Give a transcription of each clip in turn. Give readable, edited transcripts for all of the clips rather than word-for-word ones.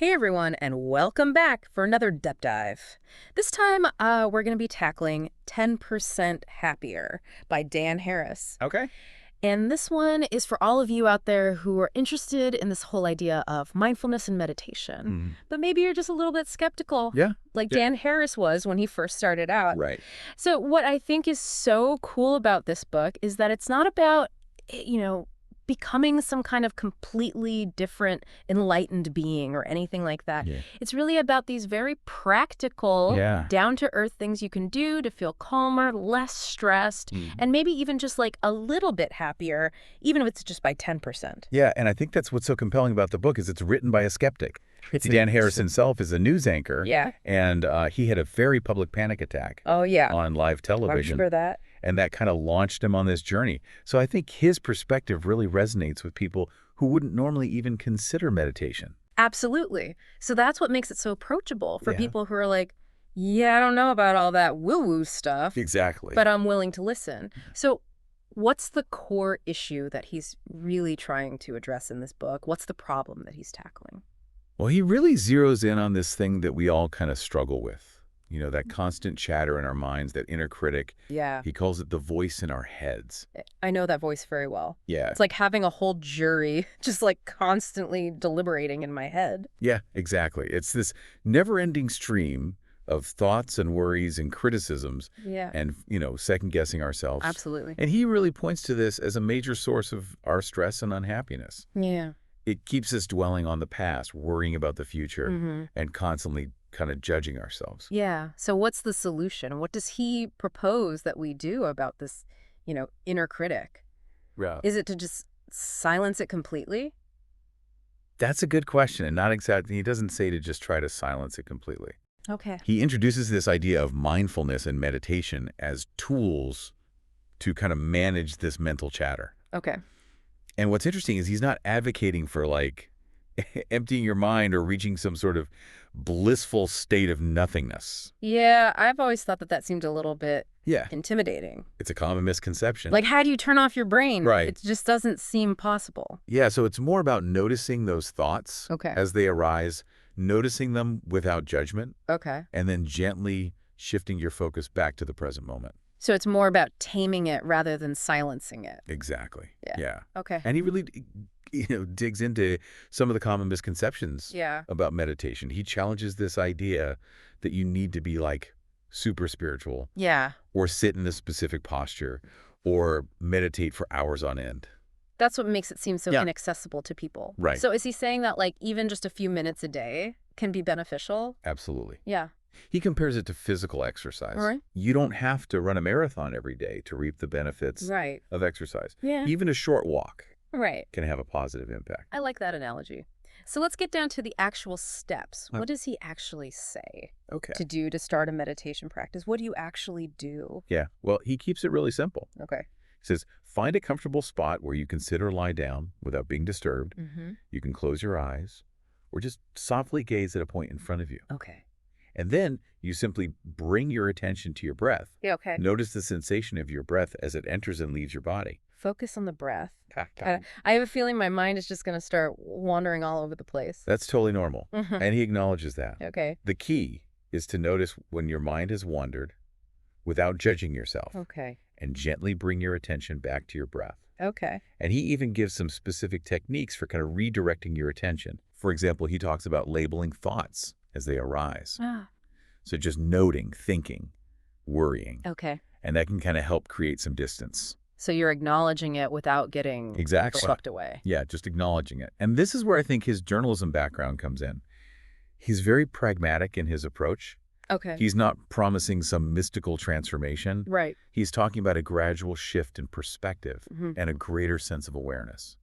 Hey everyone, and welcome back for another Depth Dive. This time, we're going to be tackling 10% Happier by Dan Harris. Okay. And this one is for all of you out there who are interested in this whole idea of mindfulness and meditation. But maybe you're just a little bit skeptical, Yeah. like Dan Harris was when he first started out. Right. So what I think is so cool about this book is that it's not about, becoming some kind of completely different enlightened being or anything like that. Yeah. It's really about these very practical, Yeah. down-to-earth things you can do to feel calmer, less stressed, and maybe even just like a little bit happier, even if it's just by 10%. Yeah, and I think that's what's so compelling about the book is it's written by a skeptic. Dan Harris himself is a news anchor. Yeah. And he had a very public panic attack Oh, yeah. on live television. I remember that. And that kind of launched him on this journey. So I think his perspective really resonates with people who wouldn't normally even consider meditation. Absolutely. So that's what makes it so approachable for Yeah. people who are like, yeah, I don't know about all that woo-woo stuff. Exactly. But I'm willing to listen. So what's the core issue that he's really trying to address in this book? What's the problem that he's tackling? Well, he really zeroes in on this thing that we all kind of struggle with. You know, that constant chatter in our minds, that inner critic. Yeah. He calls it the voice in our heads. I know that voice very well. Yeah. It's like having a whole jury just like constantly deliberating in my head. Yeah, exactly. It's this never-ending stream of thoughts and worries and criticisms Yeah. and, second-guessing ourselves. Absolutely. And he really points to this as a major source of our stress and unhappiness. Yeah. It keeps us dwelling on the past, worrying about the future, and constantly kind of judging ourselves. Yeah. So what's the solution? What does he propose that we do about this, inner critic? Yeah. Is it to just silence it completely? That's a good question, and not exactly, he doesn't say to just try to silence it completely. Okay. He introduces this idea of mindfulness and meditation as tools to kind of manage this mental chatter. Okay. And what's interesting is he's not advocating for like emptying your mind or reaching some sort of blissful state of nothingness. Yeah, I've always thought that seemed a little bit Yeah. intimidating. It's a common misconception. Like, how do you turn off your brain? Right. It just doesn't seem possible. Yeah, so it's more about noticing those thoughts Okay. as they arise, noticing them without judgment, Okay. and then gently shifting your focus back to the present moment. So it's more about taming it rather than silencing it. Exactly. Yeah. Yeah. Okay. And he really, digs into some of the common misconceptions Yeah. about meditation. He challenges this idea that you need to be like super spiritual Yeah. or sit in a specific posture or meditate for hours on end. That's what makes it seem so Yeah. inaccessible to people. Right. So is he saying that like even just a few minutes a day can be beneficial? Absolutely. Yeah. He compares it to physical exercise. All right. You don't have to run a marathon every day to reap the benefits Right. of exercise. Yeah. Even a short walk Right. can have a positive impact. I like that analogy. So let's get down to the actual steps. Uh, What does he actually say Okay. to do to start a meditation practice? What do you actually do? Yeah. Well, he keeps it really simple. Okay. He says, find a comfortable spot where you can sit or lie down without being disturbed. Mm-hmm. You can close your eyes or just softly gaze at a point in front of you. Okay. And then you simply bring your attention to your breath. Yeah, okay. Notice the sensation of your breath as it enters and leaves your body. Focus on the breath. I have a feeling my mind is just going to start wandering all over the place. That's totally normal. Mhm. And he acknowledges that. Okay. The key is to notice when your mind has wandered without judging yourself Okay. and gently bring your attention back to your breath. Okay. And he even gives some specific techniques for kind of redirecting your attention. For example, he talks about labeling thoughts as they arise. Ah. So just noting, thinking, worrying. Okay. And that can kind of help create some distance. So you're acknowledging it without getting Exactly. sucked away. Yeah, just acknowledging it. And this is where I think his journalism background comes in. He's very pragmatic in his approach. Okay. He's not promising some mystical transformation. Right. He's talking about a gradual shift in perspective Mhm. and a greater sense of awareness.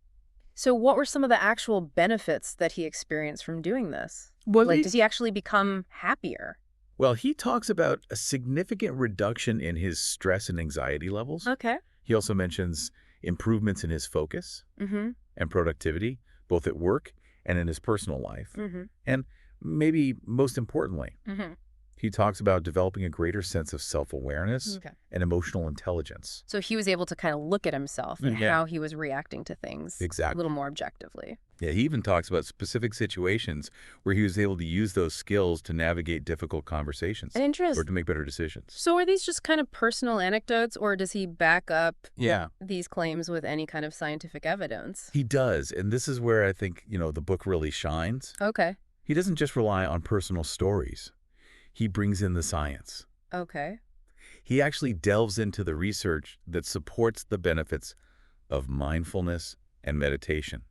So what were some of the actual benefits that he experienced from doing this? Well, Like, does he actually become happier? Well, he talks about a significant reduction in his stress and anxiety levels. Okay. He also mentions improvements in his focus Mm-hmm. and productivity, both at work and in his personal life. Mm-hmm. And maybe most importantly, Mm-hmm. He talks about developing a greater sense of self-awareness Okay. and emotional intelligence. So he was able to kind of look at himself and Yeah. how he was reacting to things a Exactly. little more objectively. Yeah, he even talks about specific situations where he was able to use those skills to navigate difficult conversations or Interesting. to make better decisions. So are these just kind of personal anecdotes, or does he back up Yeah. these claims with any kind of scientific evidence? He does, and this is where I think, the book really shines. Okay. He doesn't just rely on personal stories. He brings in the science. Okay. He actually delves into the research that supports the benefits of mindfulness and meditation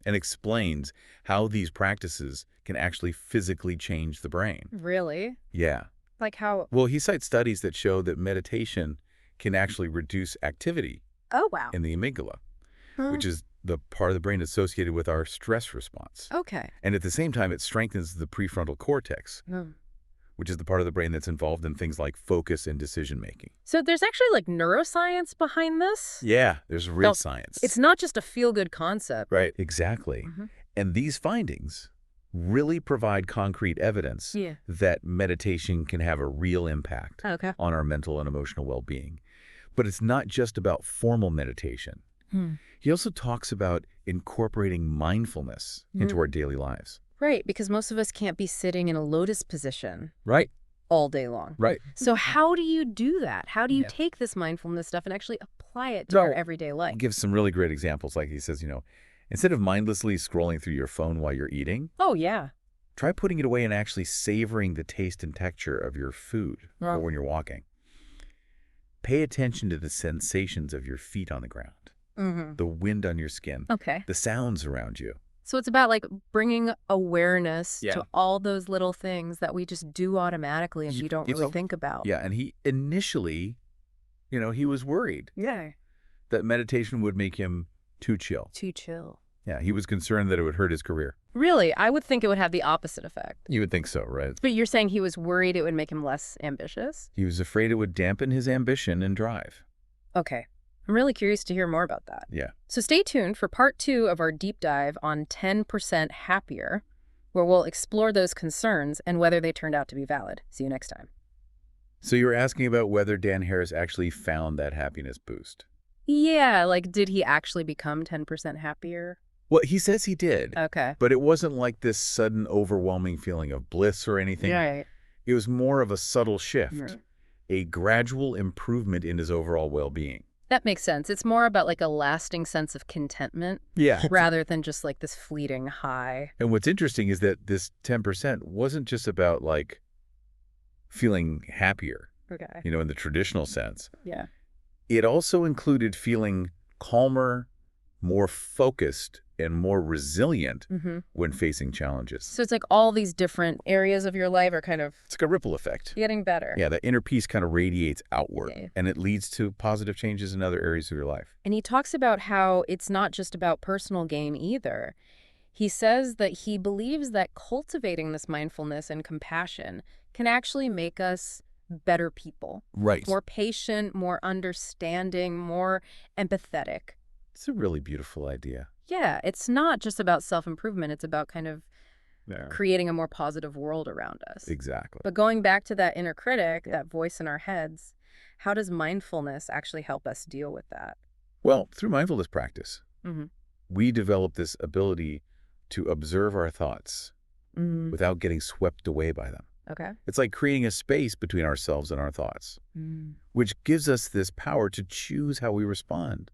and explains how these practices can actually physically change the brain. Really? Yeah. Like how? Well, he cites studies that show that meditation can actually reduce activity Oh, wow. in the amygdala, which is the part of the brain associated with our stress response. Okay. And at the same time, it strengthens the prefrontal cortex, Hmm. which is the part of the brain that's involved in things like focus and decision-making. So there's actually like neuroscience behind this? Yeah, there's real No, science. It's not just a feel-good concept. Right. Exactly. Mhm. And these findings really provide concrete evidence Yeah. that meditation can have a real impact Okay. on our mental and emotional well-being. But it's not just about formal meditation. He also talks about incorporating mindfulness into our daily lives. Right, because most of us can't be sitting in a lotus position Right. all day long. Right. So how do you do that? How do you Yeah. take this mindfulness stuff and actually apply it to our everyday life? He gives some really great examples. Like he says, instead of mindlessly scrolling through your phone while you're eating, Oh, yeah. try putting it away and actually savoring the taste and texture of your food Wow. or when you're walking. Pay attention to the sensations of your feet on the ground, the wind on your skin, Okay. the sounds around you. So it's about like bringing awareness Yeah. to all those little things that we just do automatically and we don't really think about. Yeah, and he initially, he was worried Yeah. that meditation would make him too chill. Too chill. Yeah, he was concerned that it would hurt his career. Really? I would think it would have the opposite effect. You would think so, right? But you're saying he was worried it would make him less ambitious? He was afraid it would dampen his ambition and drive. Okay. I'm really curious to hear more about that. Yeah. So stay tuned for part 2 of our deep dive on 10% happier, where we'll explore those concerns and whether they turned out to be valid. See you next time. So you were asking about whether Dan Harris actually found that happiness boost. Yeah, like did he actually become 10% happier? Well, he says he did, Okay. but it wasn't like this sudden overwhelming feeling of bliss or anything. Right. It was more of a subtle shift, Right. a gradual improvement in his overall well-being. That makes sense. It's more about like a lasting sense of contentment Yeah. rather than just like this fleeting high. And what's interesting is that this 10% wasn't just about like feeling happier, Okay. in the traditional sense. Yeah. It also included feeling calmer, more focused, and more resilient when facing challenges. So it's like all these different areas of your life are kind of It's like a ripple effect. getting better. Yeah, that inner peace kind of radiates outward, Yeah. and it leads to positive changes in other areas of your life. And he talks about how it's not just about personal gain either. He says that he believes that cultivating this mindfulness and compassion can actually make us better people. Right. More patient, more understanding, more empathetic. It's a really beautiful idea. Yeah, it's not just about self-improvement. It's about kind of creating a more positive world around us. Exactly. But going back to that inner critic, that voice in our heads, how does mindfulness actually help us deal with that? Well, through mindfulness practice, Mm-hmm. we develop this ability to observe our thoughts Mm-hmm. without getting swept away by them. Okay. It's like creating a space between ourselves and our thoughts, Mm. which gives us this power to choose how we respond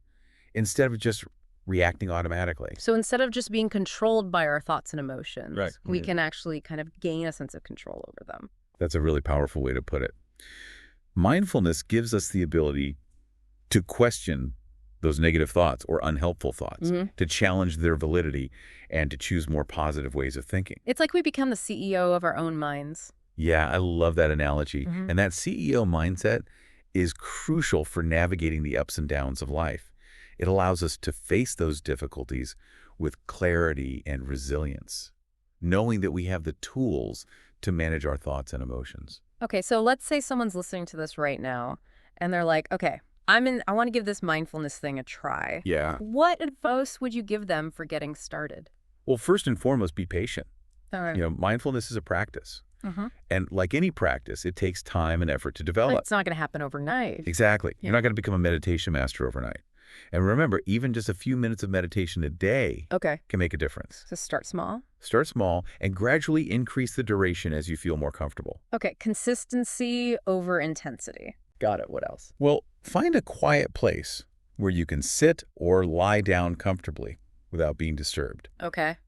instead of just reacting automatically. So instead of just being controlled by our thoughts and emotions, Right. we Yeah. can actually kind of gain a sense of control over them. That's a really powerful way to put it. Mindfulness gives us the ability to question those negative thoughts or unhelpful thoughts, to challenge their validity, and to choose more positive ways of thinking. It's like we become the CEO of our own minds. Yeah, I love that analogy. And that CEO mindset is crucial for navigating the ups and downs of life. It allows us to face those difficulties with clarity and resilience, knowing that we have the tools to manage our thoughts and emotions. Okay, so let's say someone's listening to this right now and they're like, okay, I want to give this mindfulness thing a try. Yeah. What advice would you give them for getting started? Well, first and foremost, be patient. All right. Mindfulness is a practice. Mhm. And like any practice, it takes time and effort to develop. It's not going to happen overnight. Exactly. Yeah. You're not going to become a meditation master overnight. And remember, even just a few minutes of meditation a day Okay. can make a difference. So start small. Start small and gradually increase the duration as you feel more comfortable. Okay. Consistency over intensity. Got it. What else? Well, find a quiet place where you can sit or lie down comfortably without being disturbed. Okay.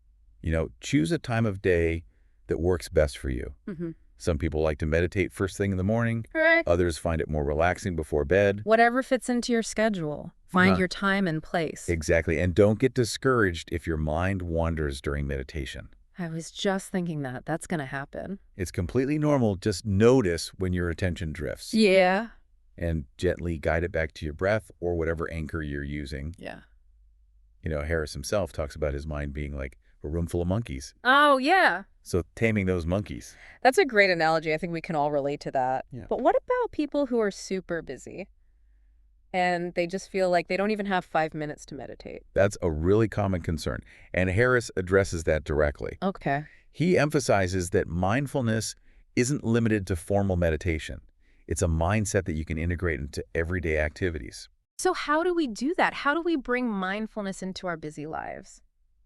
Choose a time of day that works best for you. Mm-hmm. Some people like to meditate first thing in the morning. All right. Others find it more relaxing before bed. Whatever fits into your schedule. Find Uh-huh. your time and place. Exactly. And don't get discouraged if your mind wanders during meditation. I was just thinking that. That's going to happen. It's completely normal. Just notice when your attention drifts Yeah. and gently guide it back to your breath or whatever anchor you're using. Yeah. Harris himself talks about his mind being like a room full of monkeys. Oh, yeah. So taming those monkeys. That's a great analogy. I think we can all relate to that. Yeah. But what about people who are super busy and they just feel like they don't even have 5 minutes to meditate? That's a really common concern. And Harris addresses that directly. Okay. He emphasizes that mindfulness isn't limited to formal meditation. It's a mindset that you can integrate into everyday activities. So how do we do that? How do we bring mindfulness into our busy lives?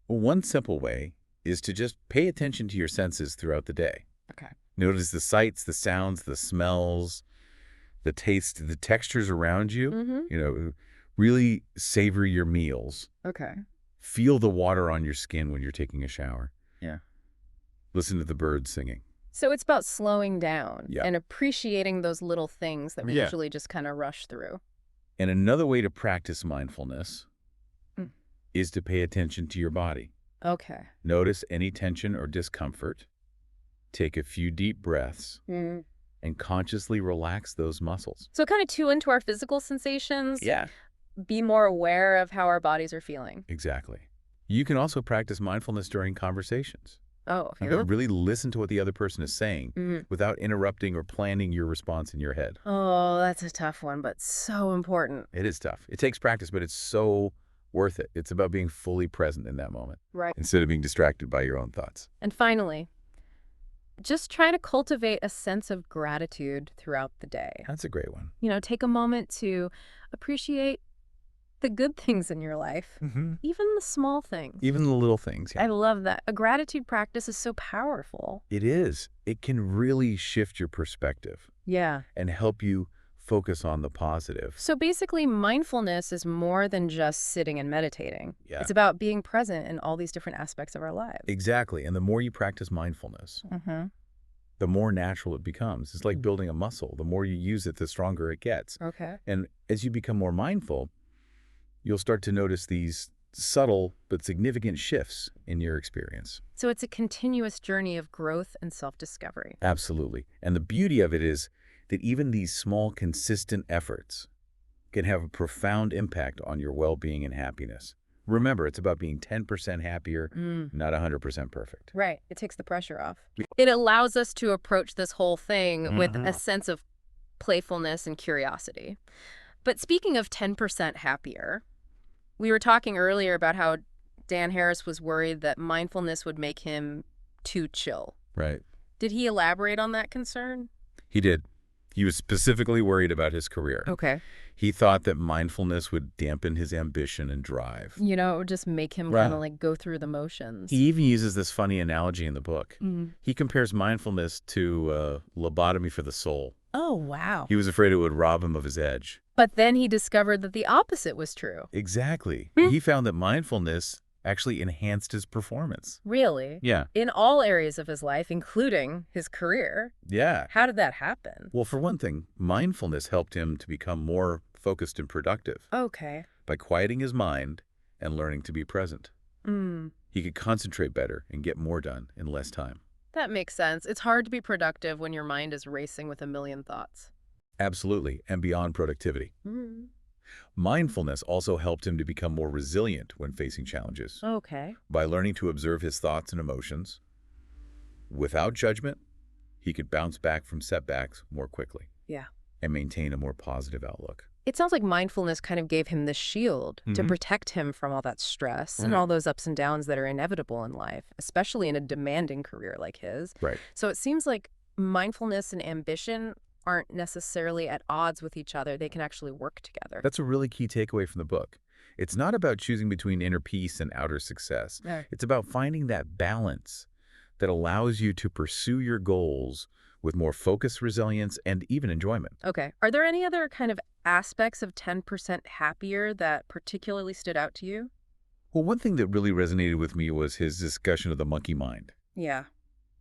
One simple way is to just pay attention to your senses throughout the day. Okay. Notice the sights, the sounds, the smells, the taste, the textures around you. Mm-hmm. Really savor your meals. Okay. Feel the water on your skin when you're taking a shower. Yeah. Listen to the birds singing. So it's about slowing down Yeah. and appreciating those little things that we Yeah. usually just kind of rush through. And another way to practice mindfulness Mm. is to pay attention to your body. Okay. Notice any tension or discomfort. Take a few deep breaths Mm. and consciously relax those muscles. So kind of tune into our physical sensations. Yeah. Be more aware of how our bodies are feeling. Exactly. You can also practice mindfulness during conversations. Oh, You okay. can really listen to what the other person is saying Mhm. without interrupting or planning your response in your head. Oh, that's a tough one, but so important. It is tough. It takes practice, but it's so worth it. It's about being fully present in that moment Right. instead of being distracted by your own thoughts. And finally, just try to cultivate a sense of gratitude throughout the day. That's a great one. Take a moment to appreciate the good things in your life, even the small things. Even the little things. I love that. A gratitude practice is so powerful. It is. It can really shift your perspective Yeah. and help you focus on the positive. So basically, mindfulness is more than just sitting and meditating. Yeah. It's about being present in all these different aspects of our lives. Exactly. And the more you practice mindfulness, Mm-hmm. the more natural it becomes. It's like building a muscle. The more you use it, the stronger it gets. Okay. And as you become more mindful, you'll start to notice these subtle but significant shifts in your experience. So it's a continuous journey of growth and self-discovery. Absolutely. And the beauty of it is that even these small, consistent efforts can have a profound impact on your well-being and happiness. Remember, it's about being 10% happier, not 100% perfect. Right. It takes the pressure off. It allows us to approach this whole thing with a sense of playfulness and curiosity. But speaking of 10% happier, we were talking earlier about how Dan Harris was worried that mindfulness would make him too chill. Right. Did he elaborate on that concern? He did. He was specifically worried about his career. Okay. He thought that mindfulness would dampen his ambition and drive. It would just make him Right. kind of like go through the motions. He even uses this funny analogy in the book. Mm. He compares mindfulness to lobotomy for the soul. Oh, wow. He was afraid it would rob him of his edge. But then he discovered that the opposite was true. Exactly. Hmm. He found that mindfulness actually enhanced his performance. Really? Yeah. In all areas of his life, including his career. Yeah. How did that happen? Well, for one thing, mindfulness helped him to become more focused and productive Okay. by quieting his mind and learning to be present. Mm. He could concentrate better and get more done in less time. That makes sense. It's hard to be productive when your mind is racing with a million thoughts. Absolutely, and beyond productivity. Mm. Mindfulness also helped him to become more resilient when facing challenges. Okay. By learning to observe his thoughts and emotions without judgment, he could bounce back from setbacks more quickly. Yeah. And maintain a more positive outlook. It sounds like mindfulness kind of gave him this shield to protect him from all that stress and all those ups and downs that are inevitable in life, especially in a demanding career like his. Right. So it seems like mindfulness and ambition aren't necessarily at odds with each other. They can actually work together. That's a really key takeaway from the book. It's not about choosing between inner peace and outer success. Yeah. It's about finding that balance that allows you to pursue your goals with more focus, resilience, and even enjoyment. Okay. Are there any other kind of aspects of 10% happier that particularly stood out to you? Well, one thing that really resonated with me was his discussion of the monkey mind. Yeah.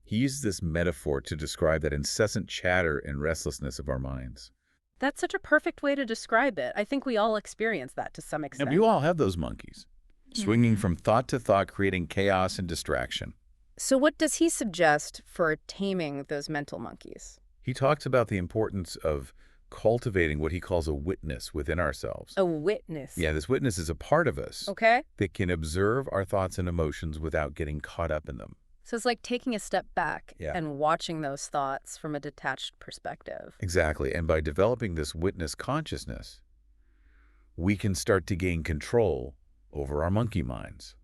He used this metaphor to describe that incessant chatter and restlessness of our minds. That's such a perfect way to describe it. I think we all experience that to some extent. And you all have those monkeys, swinging from thought to thought, creating chaos and distraction. So what does he suggest for taming those mental monkeys? He talks about the importance of cultivating what he calls a witness within ourselves. A witness. Yeah, this witness is a part of us Okay. that can observe our thoughts and emotions without getting caught up in them. So it's like taking a step back Yeah. and watching those thoughts from a detached perspective. Exactly. And by developing this witness consciousness, we can start to gain control over our monkey minds.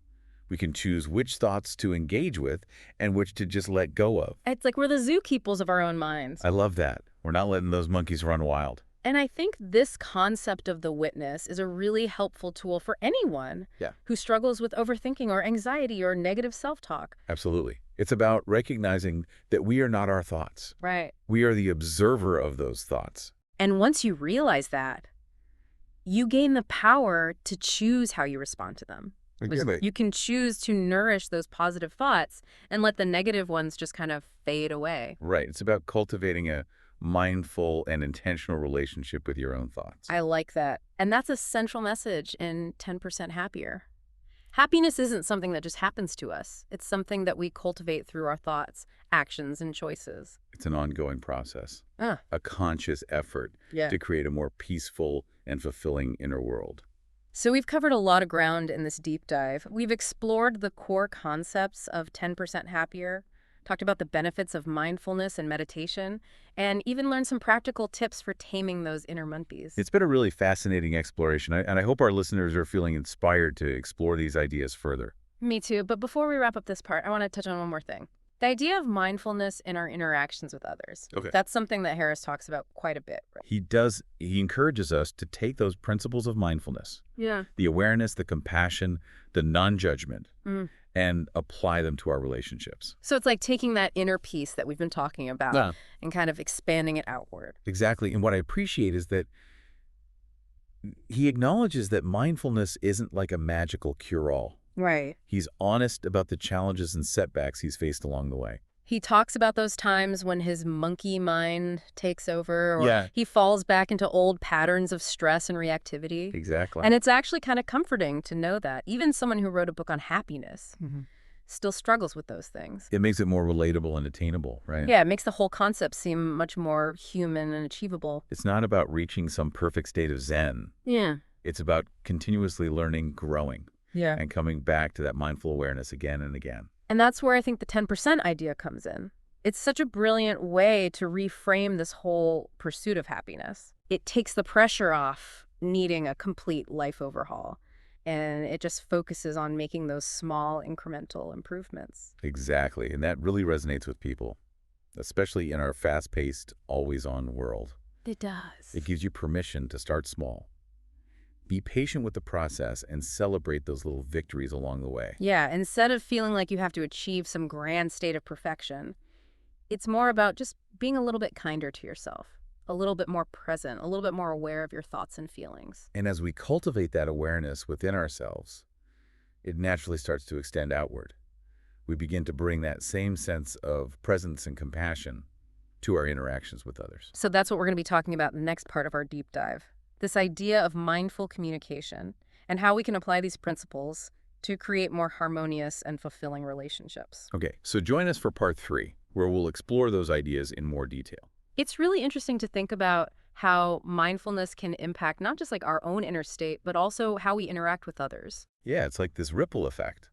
We can choose which thoughts to engage with and which to just let go of. It's like we're the zookeepers of our own minds. I love that. We're not letting those monkeys run wild. And I think this concept of the witness is a really helpful tool for anyone who struggles with overthinking or anxiety or negative self-talk. Absolutely. It's about recognizing that we are not our thoughts. Right. We are the observer of those thoughts. And once you realize that, you gain the power to choose how you respond to them. Exactly. You can choose to nourish those positive thoughts and let the negative ones just kind of fade away. Right. It's about cultivating a mindful and intentional relationship with your own thoughts. I like that. And that's a central message in 10% Happier. Happiness isn't something that just happens to us. It's something that we cultivate through our thoughts, actions, and choices. It's an ongoing process, Ah, a conscious effort yeah. to create a more peaceful and fulfilling inner world. So we've covered a lot of ground in this deep dive. We've explored the core concepts of 10% Happier, talked about the benefits of mindfulness and meditation, and even learned some practical tips for taming those inner monkeys. It's been a really fascinating exploration, and I hope our listeners are feeling inspired to explore these ideas further. Me too, but before we wrap up this part, I want to touch on one more thing. The idea of mindfulness in our interactions with others. Okay. That's something that Harris talks about quite a bit. Right? He encourages us to take those principles of mindfulness, Yeah. the awareness, the compassion, the non-judgment, and apply them to our relationships. So it's like taking that inner peace that we've been talking about Yeah. and kind of expanding it outward. Exactly. And what I appreciate is that he acknowledges that mindfulness isn't like a magical cure-all. Right. He's honest about the challenges and setbacks he's faced along the way. He talks about those times when his monkey mind takes over or Yeah. he falls back into old patterns of stress and reactivity. Exactly. And it's actually kind of comforting to know that. Even someone who wrote a book on happiness still struggles with those things. It makes it more relatable and attainable, right? Yeah, it makes the whole concept seem much more human and achievable. It's not about reaching some perfect state of Zen. Yeah. It's about continuously learning, growing, Yeah. and coming back to that mindful awareness again and again. And that's where I think the 10% idea comes in. It's such a brilliant way to reframe this whole pursuit of happiness. It takes the pressure off needing a complete life overhaul, and it just focuses on making those small incremental improvements. Exactly. And that really resonates with people, especially in our fast-paced, always-on world. It does. It gives you permission to start small. Be patient with the process and celebrate those little victories along the way. Yeah, instead of feeling like you have to achieve some grand state of perfection, it's more about just being a little bit kinder to yourself, a little bit more present, a little bit more aware of your thoughts and feelings. And as we cultivate that awareness within ourselves, it naturally starts to extend outward. We begin to bring that same sense of presence and compassion to our interactions with others. So that's what we're going to be talking about in the next part of our deep dive. This idea of mindful communication and how we can apply these principles to create more harmonious and fulfilling relationships. Okay, so join us for part 3, where we'll explore those ideas in more detail. It's really interesting to think about how mindfulness can impact not just like our own inner state, but also how we interact with others. Yeah, it's like this ripple effect.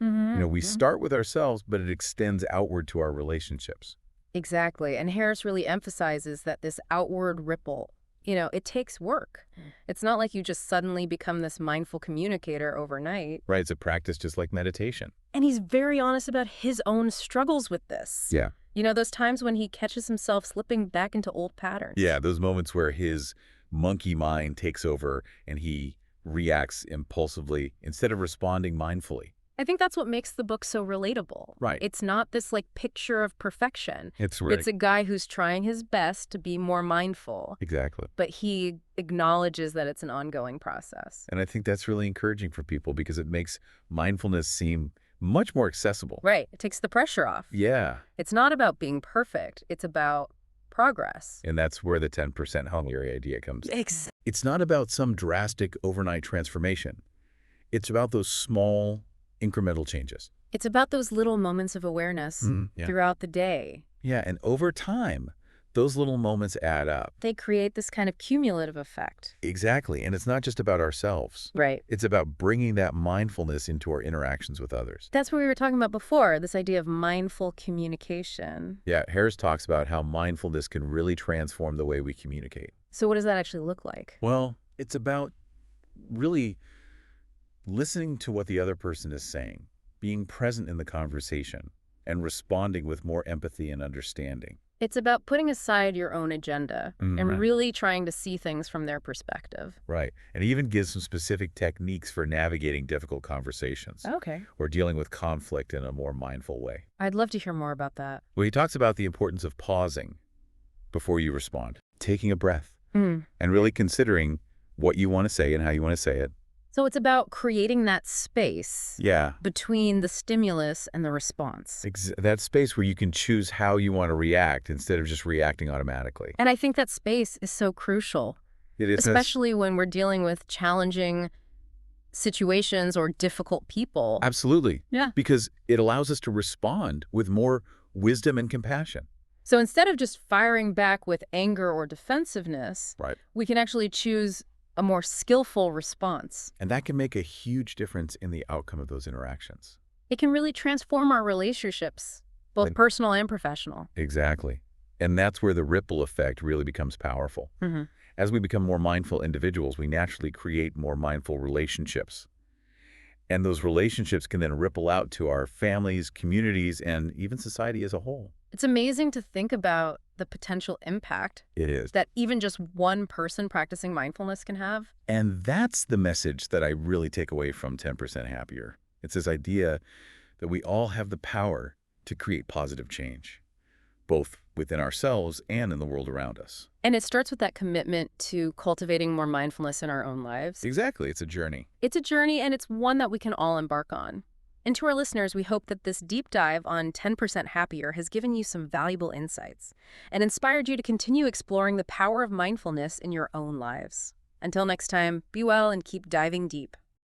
We start with ourselves, but it extends outward to our relationships. Exactly. And Harris really emphasizes that this outward ripple it takes work. It's not like you just suddenly become this mindful communicator overnight. Right, it's a practice just like meditation. And he's very honest about his own struggles with this. Yeah. Those times when he catches himself slipping back into old patterns. Yeah, those moments where his monkey mind takes over and he reacts impulsively instead of responding mindfully. I think that's what makes the book so relatable. Right. It's not this picture of perfection. It's right. It's a guy who's trying his best to be more mindful. Exactly. But he acknowledges that it's an ongoing process. And I think that's really encouraging for people because it makes mindfulness seem much more accessible. Right. It takes the pressure off. Yeah. It's not about being perfect. It's about progress. And that's where the 10% hungry idea comes. Exactly. It's not about some drastic overnight transformation. It's about those small, incremental changes. It's about those little moments of awareness Yeah. throughout the day. Yeah, and over time, those little moments add up. They create this kind of cumulative effect. Exactly, and it's not just about ourselves. Right. It's about bringing that mindfulness into our interactions with others. That's what we were talking about before, this idea of mindful communication. Yeah, Harris talks about how mindfulness can really transform the way we communicate. So what does that actually look like? Well, it's about really listening to what the other person is saying, being present in the conversation, and responding with more empathy and understanding. It's about putting aside your own agenda and really trying to see things from their perspective. Right. And he even gives some specific techniques for navigating difficult conversations. Okay. Or dealing with conflict in a more mindful way. I'd love to hear more about that. Well, he talks about the importance of pausing before you respond, taking a breath, and really considering what you want to say and how you want to say it. So it's about creating that space between the stimulus and the response. That space where you can choose how you want to react instead of just reacting automatically. And I think that space is so crucial. It is. Especially when we're dealing with challenging situations or difficult people. Absolutely. Yeah. Because it allows us to respond with more wisdom and compassion. So instead of just firing back with anger or defensiveness, we can actually choose a more skillful response. And that can make a huge difference in the outcome of those interactions. It can really transform our relationships, both personal and professional. Exactly. And that's where the ripple effect really becomes powerful. As we become more mindful individuals, we naturally create more mindful relationships. And those relationships can then ripple out to our families, communities, and even society as a whole. It's amazing to think about the potential impact that even just one person practicing mindfulness can have. And that's the message that I really take away from 10% Happier. It's this idea that we all have the power to create positive change, both within ourselves and in the world around us. And it starts with that commitment to cultivating more mindfulness in our own lives. Exactly. It's a journey. It's a journey, and it's one that we can all embark on. And to our listeners, we hope that this deep dive on 10% Happier has given you some valuable insights and inspired you to continue exploring the power of mindfulness in your own lives. Until next time, be well and keep diving deep.